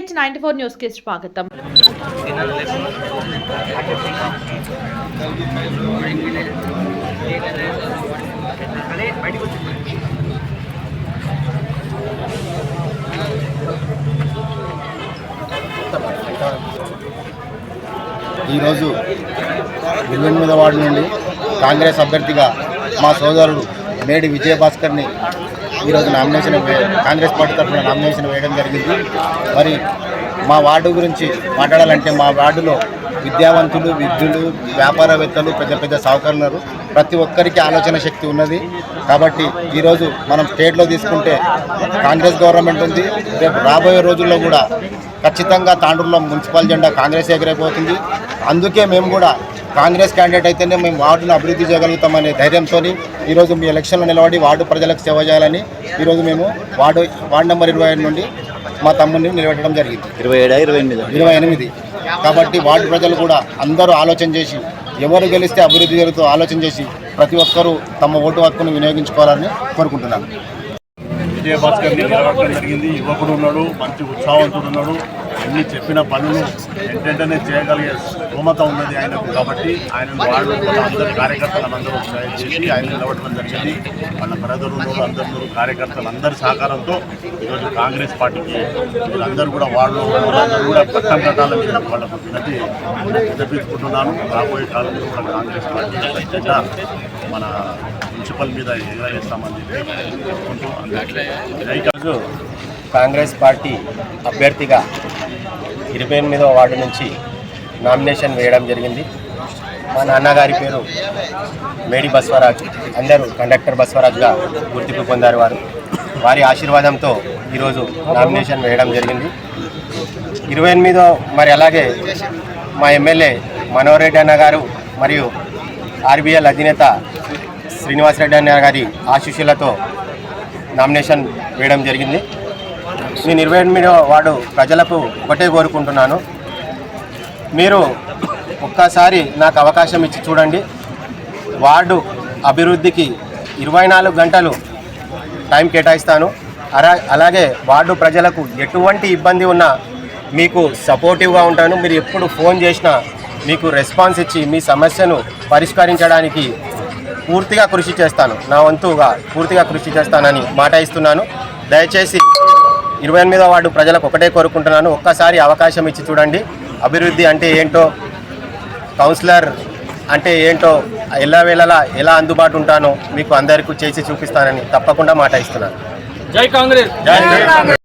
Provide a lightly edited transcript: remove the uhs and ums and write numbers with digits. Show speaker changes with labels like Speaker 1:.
Speaker 1: NH94 news కి స్వాగతం.
Speaker 2: ఈరోజు 28వ వార్డు నుండి కాంగ్రెస్ అభ్యర్థిగా మా సోదరుడు మేడి విజయభాస్కర్ని ఈరోజు కాంగ్రెస్ పార్టీ తరఫున నామినేషన్ వేయడం జరిగింది. మరి మా వార్డు గురించి మాట్లాడాలంటే మా వార్డులో విద్యావంతులు, విద్యులు, వ్యాపారవేత్తలు, పెద్ద పెద్ద సాహుకారులు ప్రతి ఒక్కరికి ఆలోచన శక్తి ఉన్నది. కాబట్టి ఈరోజు మనం స్టేట్లో తీసుకుంటే కాంగ్రెస్ గవర్నమెంట్ ఉంది. రేపు రాబోయే రోజుల్లో కూడా ఖచ్చితంగా తాండూరులో మున్సిపల్ జెండా కాంగ్రెస్ ఎగిరైపోతుంది. అందుకే మేము కూడా కాంగ్రెస్ క్యాండిడేట్ అయితేనే మేము వార్డును అభివృద్ధి చేయగలుగుతామనే ధైర్యంతో ఈరోజు మీ ఎలక్షన్లో నిలబడి వార్డు ప్రజలకు సేవ చేయాలని ఈరోజు మేము వార్డు నెంబర్ 25 నుండి మా తమ్ముడిని నిలబెట్టడం జరిగింది. 28 కాబట్టి వార్డు ప్రజలు కూడా అందరూ ఆలోచన చేసి ఎవరు గెలిస్తే అభివృద్ధి జరుగుతూ ఆలోచన చేసి ప్రతి ఒక్కరూ తమ ఓటు హక్కును వినియోగించుకోవాలని కోరుకుంటున్నాను.
Speaker 3: విజయభాస్కర్ని నిలబడటం జరిగింది. యువకుడు ఉన్నాడు, మంచి ఉత్సాహవంతుడు ఉన్నాడు, అన్ని చెప్పిన పనులు వెంటనే చేయగలిగే స్తోమత ఉన్నది ఆయనకు. కాబట్టి ఆయన వాళ్ళు అందరు కార్యకర్తలందరూ చేసి ఆయన నిలబడటం జరిగింది. వాళ్ళ బ్రదరులు అందరూ కార్యకర్తలందరి సహకారంతో ఈరోజు కాంగ్రెస్ పార్టీకి వీళ్ళందరూ కూడా వాళ్ళు కూడా పట్టం కట్టాలని వాళ్ళకు వినిపించుకుంటున్నాను. రాబోయే కాలంలో కూడా కాంగ్రెస్ పార్టీ ఖచ్చితంగా మన మున్సిపల్ మీద ఎగరేస్తామని చెప్పుకుంటూ ఈరోజు
Speaker 4: కాంగ్రెస్ పార్టీ అభ్యర్థిగా 28వ వార్డు నుంచి నామినేషన్ వేయడం జరిగింది. మా నాన్నగారి పేరు మేడి బస్వరాజు, అందరూ కండక్టర్ బస్వరాజుగా గుర్తింపు పొందారు. వారి ఆశీర్వాదంతో ఈరోజు నామినేషన్ వేయడం జరిగింది. 28వ మరి అలాగే మా ఎమ్మెల్యే మనోహర్ రెడ్డి అన్న గారు మరియు ఆర్బీఎల్ అధినేత శ్రీనివాసరెడ్డి అన్న గారి ఆశీస్సులతో నామినేషన్ వేయడం జరిగింది. నేను 28వ వార్డు ప్రజలకు ఒకటే కోరుకుంటున్నాను, మీరు ఒక్కసారి నాకు అవకాశం ఇచ్చి చూడండి. వార్డు అభివృద్ధికి 24 గంటలు టైం కేటాయిస్తాను. అలాగే వార్డు ప్రజలకు ఎటువంటి ఇబ్బంది ఉన్నా మీకు సపోర్టివ్గా ఉంటాను. మీరు ఎప్పుడు ఫోన్ చేసినా మీకు రెస్పాన్స్ ఇచ్చి మీ సమస్యను పరిష్కరించడానికి పూర్తిగా కృషి చేస్తాను. నా వంతుగా పూర్తిగా కృషి చేస్తానని మాట ఇస్తున్నాను. దయచేసి 28వ వార్డు ప్రజలకు ఒకటే కోరుకుంటున్నాను, ఒక్కసారి అవకాశం ఇచ్చి చూడండి. అభివృద్ధి అంటే ఏంటో, కౌన్సిలర్ అంటే ఏంటో ఎల్లవేళలా ఎలా అందుబాటు ఉంటానో మీకు అందరికీ చేసి చూపిస్తానని తప్పకుండా మాట ఇస్తున్నాను.
Speaker 5: జై కాంగ్రెస్.